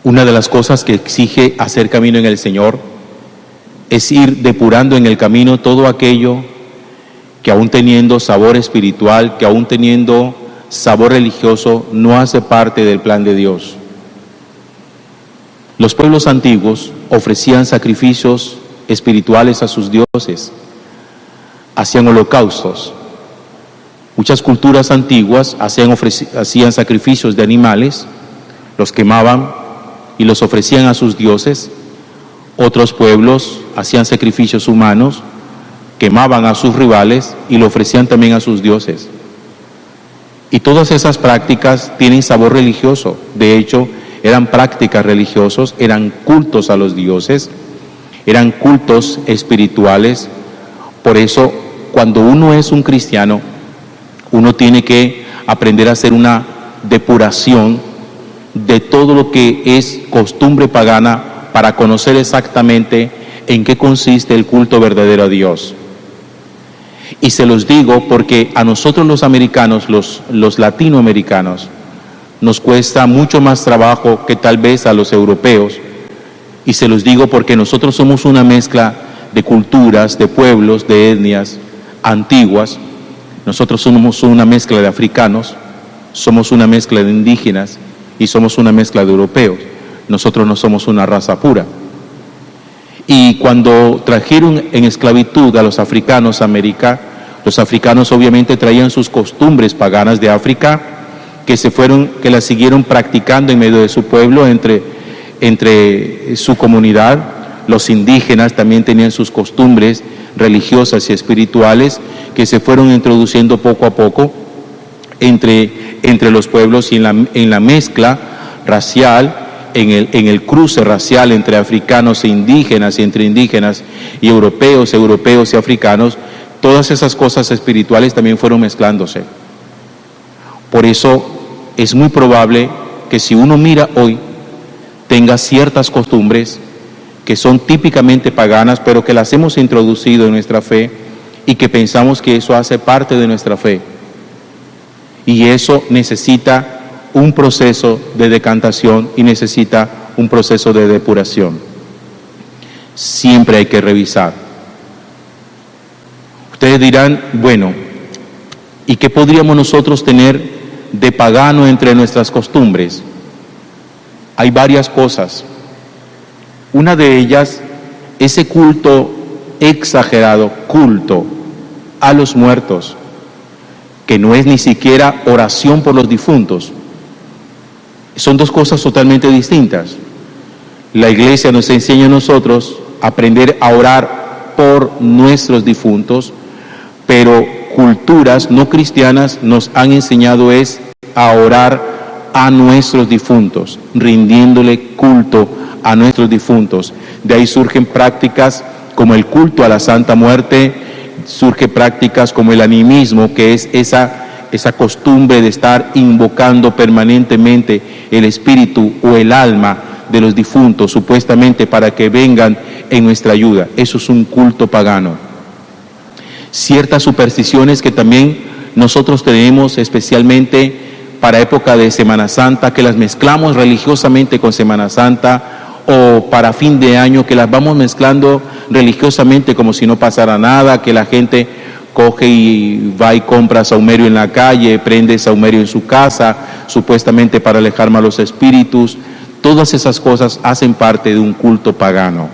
Una de las cosas que exige hacer camino en el Señor es ir depurando en el camino todo aquello que aún teniendo sabor espiritual, que aún teniendo sabor religioso, no hace parte del plan de Dios. Los pueblos antiguos ofrecían sacrificios espirituales a sus dioses, hacían holocaustos. Muchas culturas antiguas hacían sacrificios de animales, los quemaban y los ofrecían a sus dioses. Otros pueblos hacían sacrificios humanos, quemaban a sus rivales y lo ofrecían también a sus dioses. Y todas esas prácticas tienen sabor religioso. De hecho, eran prácticas religiosas, eran cultos a los dioses, eran cultos espirituales. Por eso, cuando uno es un cristiano, uno tiene que aprender a hacer una depuración de todo lo que es costumbre pagana para conocer exactamente en qué consiste el culto verdadero a Dios. Y se los digo porque a nosotros los americanos, los latinoamericanos, nos cuesta mucho más trabajo que tal vez a los europeos. Y se los digo porque nosotros somos una mezcla de culturas, de pueblos, de etnias antiguas. Nosotros somos una mezcla de africanos, somos una mezcla de indígenas y somos una mezcla de europeos. Nosotros no somos una raza pura. Y cuando trajeron en esclavitud a los africanos a América, los africanos obviamente traían sus costumbres paganas de África, que las siguieron practicando en medio de su pueblo, entre su comunidad. Los indígenas también tenían sus costumbres religiosas y espirituales que se fueron introduciendo poco a poco entre los pueblos, y en la mezcla racial, en el cruce racial entre africanos e indígenas, y entre indígenas y europeos y africanos, todas esas cosas espirituales también fueron mezclándose. Por eso es muy probable que si uno mira hoy, tenga ciertas costumbres que son típicamente paganas, pero que las hemos introducido en nuestra fe y que pensamos que eso hace parte de nuestra fe. Y eso necesita un proceso de decantación y necesita un proceso de depuración. Siempre hay que revisar. Ustedes dirán, bueno, ¿y qué podríamos nosotros tener de pagano entre nuestras costumbres? Hay varias cosas. Una de ellas, ese culto exagerado, culto a los muertos, que no es ni siquiera oración por los difuntos. Son dos cosas totalmente distintas. La iglesia nos enseña a nosotros a aprender a orar por nuestros difuntos, pero culturas no cristianas nos han enseñado a orar a nuestros difuntos, rindiéndole culto a nuestros difuntos. De ahí surgen prácticas como el culto a la Santa Muerte, surgen prácticas como el animismo, que es esa costumbre de estar invocando permanentemente el espíritu o el alma de los difuntos, supuestamente para que vengan en nuestra ayuda. Eso es un culto pagano. Ciertas supersticiones que también nosotros tenemos, especialmente para época de Semana Santa, que las mezclamos religiosamente con Semana Santa, o para fin de año, que las vamos mezclando religiosamente como si no pasara nada, que la gente coge y va y compra saumerio en la calle, prende saumerio en su casa, supuestamente para alejar malos espíritus. Todas esas cosas hacen parte de un culto pagano.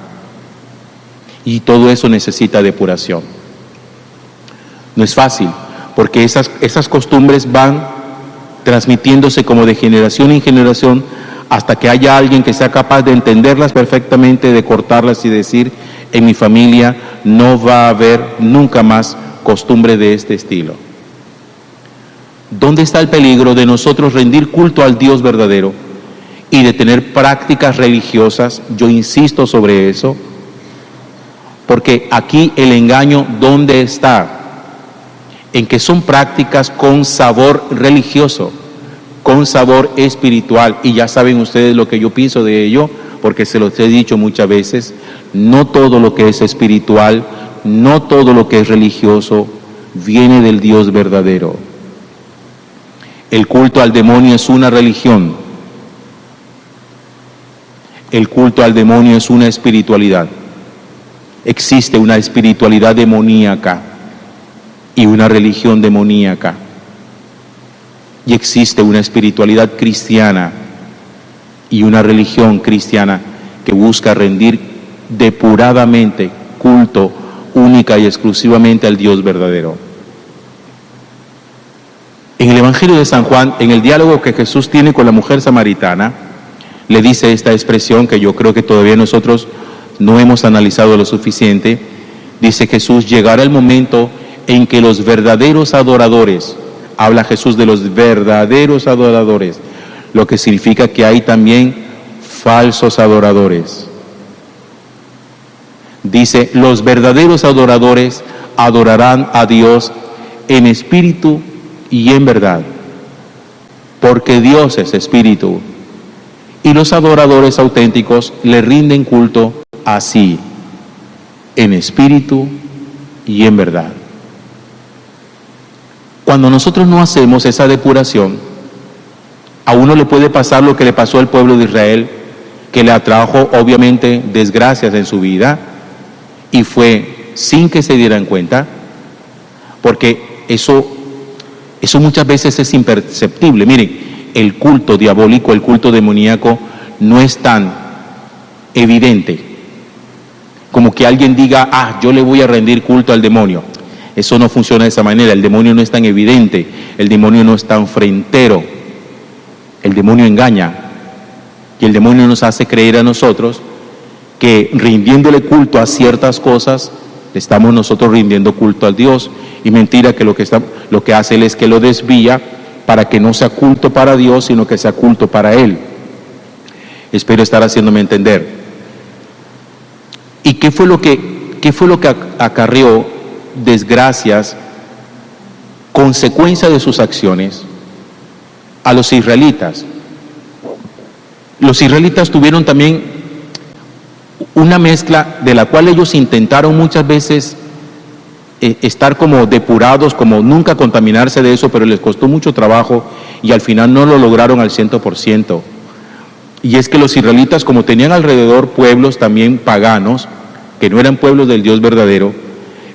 Y todo eso necesita depuración. No es fácil, porque esas costumbres van transmitiéndose como de generación en generación, hasta que haya alguien que sea capaz de entenderlas perfectamente, de cortarlas y decir, en mi familia no va a haber nunca más costumbre de este estilo. ¿Dónde está el peligro de nosotros rendir culto al Dios verdadero y de tener prácticas religiosas? Yo insisto sobre eso, porque aquí el engaño, ¿dónde está? En que son prácticas con sabor religioso, con sabor espiritual, y ya saben ustedes lo que yo pienso de ello, porque se los he dicho muchas veces. No todo lo que es espiritual, no todo lo que es religioso viene del Dios verdadero. El culto al demonio es una religión. El culto al demonio es una espiritualidad. Existe una espiritualidad demoníaca y una religión demoníaca. Y existe una espiritualidad cristiana y una religión cristiana que busca rendir depuradamente culto única y exclusivamente al Dios verdadero. En el Evangelio de San Juan, en el diálogo que Jesús tiene con la mujer samaritana, le dice esta expresión que yo creo que todavía nosotros no hemos analizado lo suficiente. Dice Jesús: llegará el momento en que los verdaderos adoradores, habla Jesús de los verdaderos adoradores, lo que significa que hay también falsos adoradores. Dice: los verdaderos adoradores adorarán a Dios en espíritu y en verdad, porque Dios es espíritu, y los adoradores auténticos le rinden culto así, en espíritu y en verdad. Cuando nosotros no hacemos esa depuración, a uno le puede pasar lo que le pasó al pueblo de Israel, que le atrajo obviamente desgracias en su vida, y fue sin que se dieran cuenta, porque eso muchas veces es imperceptible. Miren, el culto diabólico, el culto demoníaco no es tan evidente como que alguien diga: yo le voy a rendir culto al demonio. Eso no funciona de esa manera. El demonio no es tan evidente, el demonio no es tan frentero. El demonio engaña, y el demonio nos hace creer a nosotros que rindiéndole culto a ciertas cosas, estamos nosotros rindiendo culto al Dios. Y mentira, que lo que hace Él es que lo desvía para que no sea culto para Dios, sino que sea culto para Él. Espero estar haciéndome entender. ¿Y qué fue lo que acarreó desgracias, consecuencia de sus acciones a los israelitas? Los israelitas tuvieron también una mezcla de la cual ellos intentaron muchas veces estar como depurados, como nunca contaminarse de eso, pero les costó mucho trabajo y al final no lo lograron al 100%. Y es que los israelitas, como tenían alrededor pueblos también paganos, que no eran pueblos del Dios verdadero,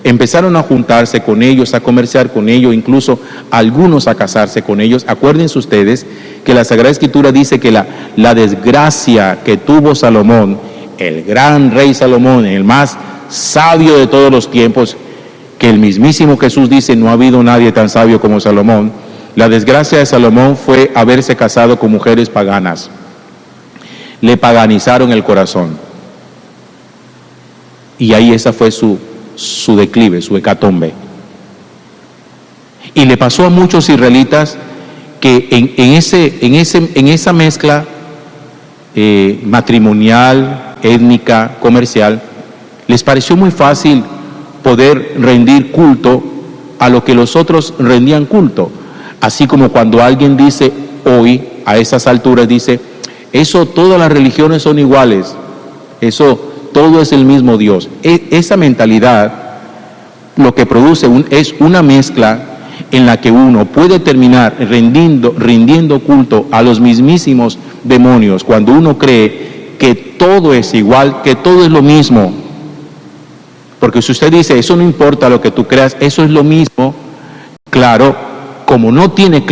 empezaron a juntarse con ellos, a comerciar con ellos, incluso algunos a casarse con ellos. Acuérdense ustedes que la Sagrada Escritura dice que la desgracia que tuvo Salomón, el gran rey Salomón, el más sabio de todos los tiempos, que el mismísimo Jesús dice: no ha habido nadie tan sabio como Salomón. La desgracia de Salomón fue haberse casado con mujeres paganas. Le paganizaron el corazón. Y ahí esa fue su declive, su hecatombe. Y le pasó a muchos israelitas que en esa mezcla matrimonial, étnica, comercial, les pareció muy fácil poder rendir culto a lo que los otros rendían culto. Así como cuando alguien dice hoy, a esas alturas, dice: eso, todas las religiones son iguales, eso, todo es el mismo Dios. Esa mentalidad lo que produce es una mezcla en la que uno puede terminar rindiendo culto a los mismísimos demonios, cuando uno cree que todo es igual, que todo es lo mismo. Porque si usted dice: eso no importa lo que tú creas, eso es lo mismo, claro, como no tiene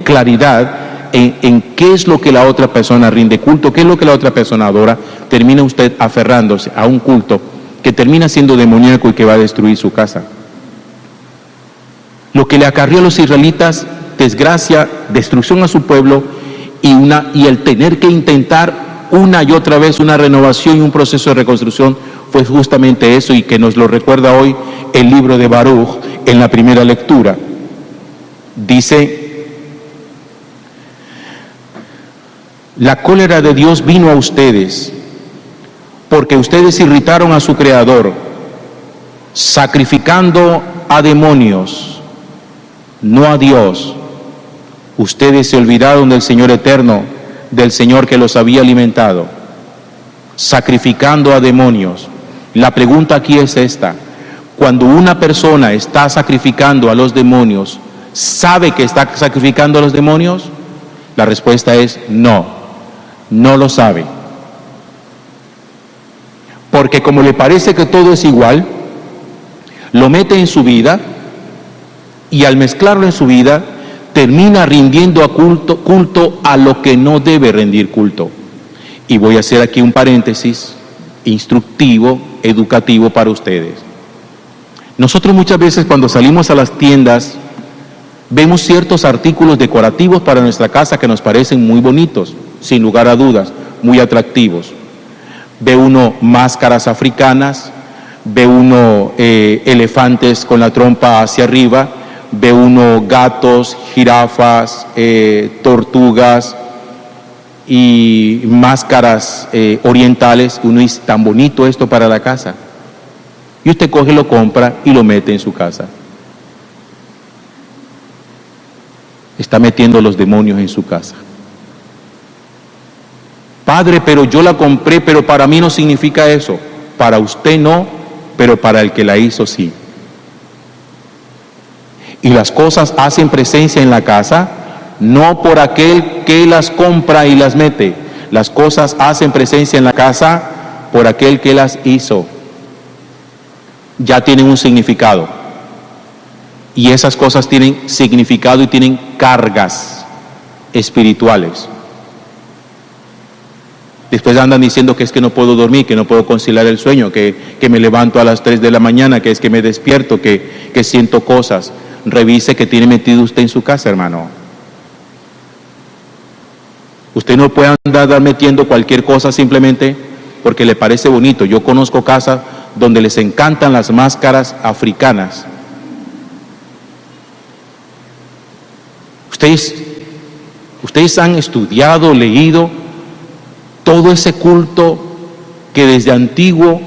claridad en qué es lo que la otra persona rinde culto, qué es lo que la otra persona adora, termina usted aferrándose a un culto que termina siendo demoníaco y que va a destruir su casa. Lo que le acarrió a los israelitas: desgracia, destrucción a su pueblo, y el tener que intentar una y otra vez una renovación y un proceso de reconstrucción, fue justamente eso, y que nos lo recuerda hoy el libro de Baruch en la primera lectura. Dice: la cólera de Dios vino a ustedes, porque ustedes irritaron a su Creador, sacrificando a demonios, no a Dios. Ustedes se olvidaron del Señor eterno, del Señor que los había alimentado, sacrificando a demonios. La pregunta aquí es esta: cuando una persona está sacrificando a los demonios, ¿sabe que está sacrificando a los demonios? La respuesta es no, no lo sabe. porque como le parece que todo es igual, lo mete en su vida y al mezclarlo en su vida termina rindiendo a culto a lo que no debe rendir culto. Y voy a hacer aquí un paréntesis instructivo, educativo para ustedes. Nosotros muchas veces cuando salimos a las tiendas vemos ciertos artículos decorativos para nuestra casa que nos parecen muy bonitos, sin lugar a dudas, muy atractivos. Ve uno máscaras africanas, ve uno elefantes con la trompa hacia arriba, ve uno gatos, jirafas, tortugas y máscaras orientales. Uno dice, tan bonito esto para la casa. Y usted coge, lo compra y lo mete en su casa. Está metiendo los demonios en su casa. Padre, pero yo la compré, pero para mí no significa eso. Para usted no, pero para el que la hizo sí. Y las cosas hacen presencia en la casa, no por aquel que las compra y las mete. Las cosas hacen presencia en la casa por aquel que las hizo. Ya tienen un significado. Y esas cosas tienen significado y tienen cargas espirituales. Después andan diciendo que es que no puedo dormir, que no puedo conciliar el sueño, que me levanto a las 3 de la mañana, que es que me despierto, que siento cosas. Revise que tiene metido usted en su casa, hermano. Usted no puede andar metiendo cualquier cosa simplemente porque le parece bonito. Yo conozco casas donde les encantan las máscaras africanas. Ustedes han estudiado, leído todo ese culto que desde antiguo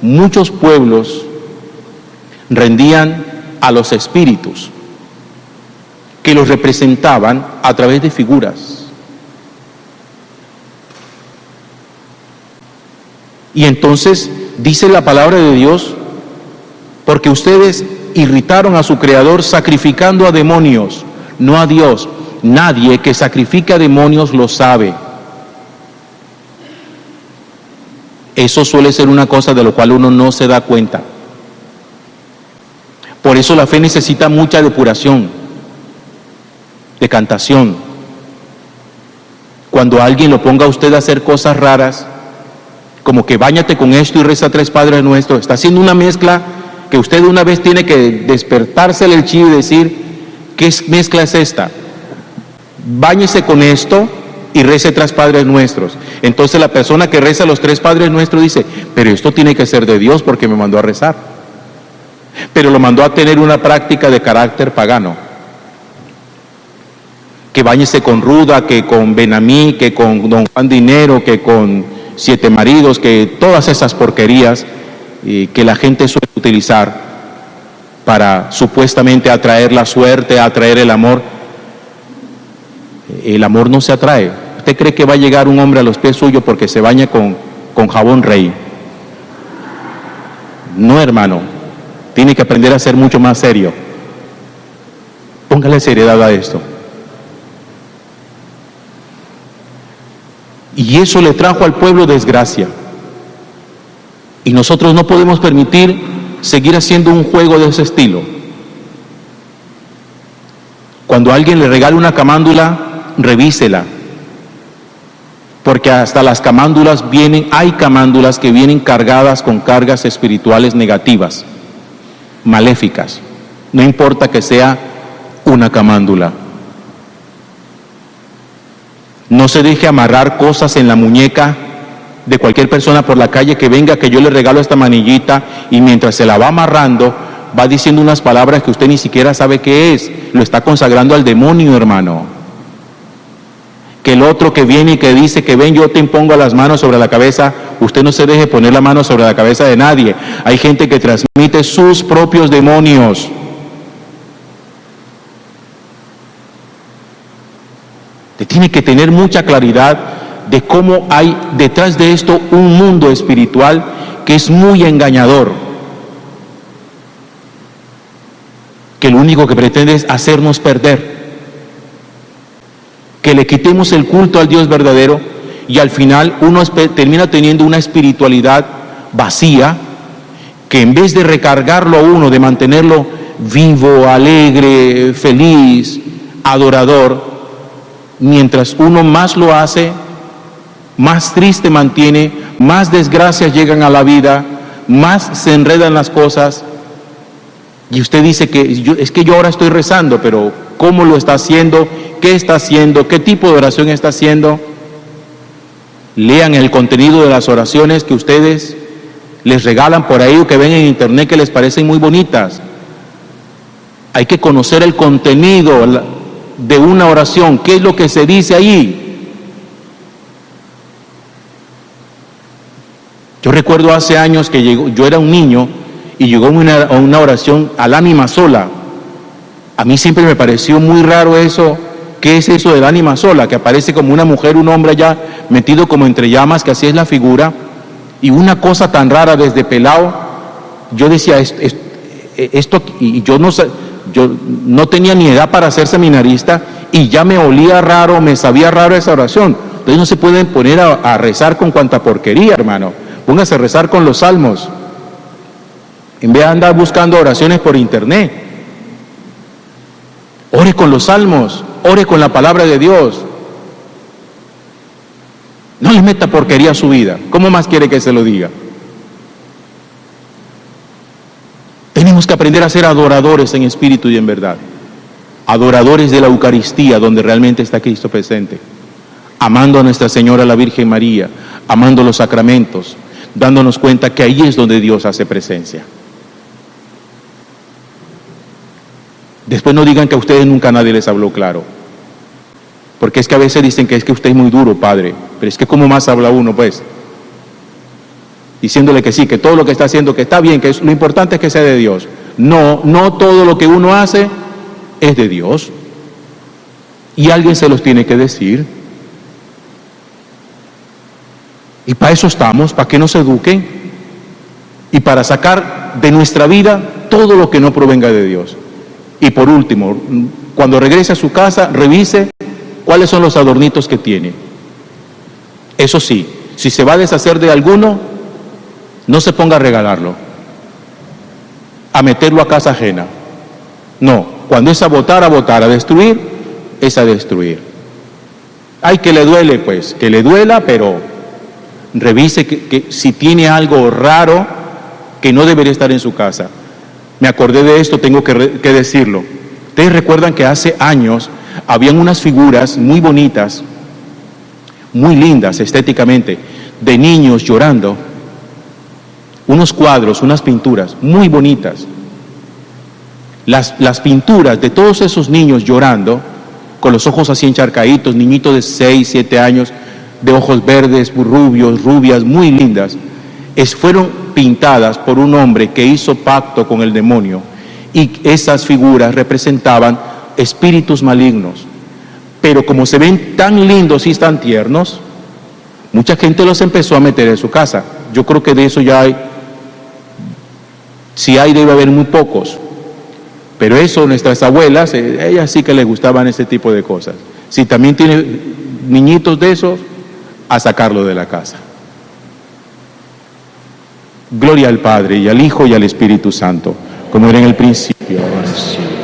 muchos pueblos rendían a los espíritus, que los representaban a través de figuras. Y entonces dice la palabra de Dios, porque ustedes irritaron a su Creador sacrificando a demonios, no a Dios. Nadie que sacrifica a demonios lo sabe. Eso suele ser una cosa de lo cual uno no se da cuenta. Por eso la fe necesita mucha depuración, decantación. Cuando alguien lo ponga a usted a hacer cosas raras, como que báñate con esto y reza 3 Padres Nuestros, está haciendo una mezcla que usted una vez tiene que despertársele el chip y decir, ¿qué mezcla es esta? Báñese con esto y rece 3 Padres Nuestros. Entonces la persona que reza los 3 Padres Nuestros dice, pero esto tiene que ser de Dios porque me mandó a rezar. Pero lo mandó a tener una práctica de carácter pagano. Que báñese con ruda, que con Benamí, que con Don Juan Dinero, que con 7 maridos, que todas esas porquerías que la gente suele utilizar para supuestamente atraer la suerte, atraer el amor. El amor no se atrae. ¿Usted cree que va a llegar un hombre a los pies suyos porque se baña con jabón Rey? No, hermano. Tiene que aprender a ser mucho más serio. Póngale seriedad a esto. Y eso le trajo al pueblo desgracia. Y nosotros no podemos permitir seguir haciendo un juego de ese estilo. Cuando alguien le regale una camándula, revísela. Porque hasta las camándulas hay camándulas que vienen cargadas con cargas espirituales negativas, maléficas. No importa que sea una camándula. No se deje amarrar cosas en la muñeca de cualquier persona por la calle que venga, que yo le regalo esta manillita, y mientras se la va amarrando, va diciendo unas palabras que usted ni siquiera sabe qué es. Lo está consagrando al demonio, hermano. Que el otro que viene y que dice que ven, yo te impongo las manos sobre la cabeza, usted no se deje poner la mano sobre la cabeza de nadie. Hay gente que transmite sus propios demonios. Usted tiene que tener mucha claridad de cómo hay detrás de esto un mundo espiritual que es muy engañador, que lo único que pretende es hacernos perder, que le quitemos el culto al Dios verdadero y al final uno termina teniendo una espiritualidad vacía, que en vez de recargarlo a uno, de mantenerlo vivo, alegre, feliz, adorador, mientras uno más lo hace, más triste mantiene, más desgracias llegan a la vida, más se enredan las cosas. Y usted dice que es que yo ahora estoy rezando, pero ¿cómo lo está haciendo? ¿Qué está haciendo? ¿Qué tipo de oración está haciendo? Lean el contenido de las oraciones que ustedes les regalan por ahí o que ven en internet que les parecen muy bonitas. Hay que conocer el contenido de una oración, qué es lo que se dice ahí. Yo recuerdo hace años que yo era un niño y llegó una oración al ánima sola. A mí siempre me pareció muy raro eso. ¿Qué es eso del ánima sola? Que aparece como una mujer, un hombre allá metido como entre llamas, que así es la figura. Y una cosa tan rara desde pelado, yo decía esto, y yo no tenía ni edad para ser seminarista y ya me olía raro, me sabía raro esa oración. Entonces no se pueden poner a rezar con cuanta porquería, hermano. Póngase a rezar con los salmos, en vez de andar buscando oraciones por internet. Ore con los salmos, ore con la palabra de Dios. No le meta porquería a su vida. ¿Cómo más quiere que se lo diga? Tenemos que aprender a ser adoradores en espíritu y en verdad. Adoradores de la Eucaristía, donde realmente está Cristo presente. Amando a Nuestra Señora la Virgen María, amando los sacramentos, dándonos cuenta que ahí es donde Dios hace presencia. Después no digan que a ustedes nunca nadie les habló claro. Porque es que a veces dicen que es que usted es muy duro, padre. Pero es que ¿cómo más habla uno, pues? Diciéndole que sí, que todo lo que está haciendo, que está bien, que lo importante es que sea de Dios. No todo lo que uno hace es de Dios. Y alguien se los tiene que decir. Y para eso estamos, para que nos eduquen. Y para sacar de nuestra vida todo lo que no provenga de Dios. Y por último, cuando regrese a su casa, revise cuáles son los adornitos que tiene. Eso sí, si se va a deshacer de alguno, no se ponga a regalarlo, a meterlo a casa ajena. No, cuando es a botar, a destruir, es a destruir. Ay, que le duele, pues, que le duela, pero revise que si tiene algo raro que no debería estar en su casa. Me acordé de esto, tengo que decirlo. Ustedes recuerdan que hace años habían unas figuras muy bonitas, muy lindas estéticamente, de niños llorando, unos cuadros, unas pinturas muy bonitas. Las pinturas de todos esos niños llorando, con los ojos así encharcaditos, niñitos de 6, 7 años, de ojos verdes, rubios, rubias, muy lindas, fueron pintadas por un hombre que hizo pacto con el demonio, y esas figuras representaban espíritus malignos. Pero como se ven tan lindos y tan tiernos, mucha gente los empezó a meter en su casa. Yo creo que de eso ya hay, si hay, debe haber muy pocos. Pero eso, nuestras abuelas, ellas sí que les gustaban ese tipo de cosas. Si también tiene niñitos de esos, a sacarlo de la casa. Gloria al Padre, y al Hijo, y al Espíritu Santo, como era en el principio, ahora y siempre.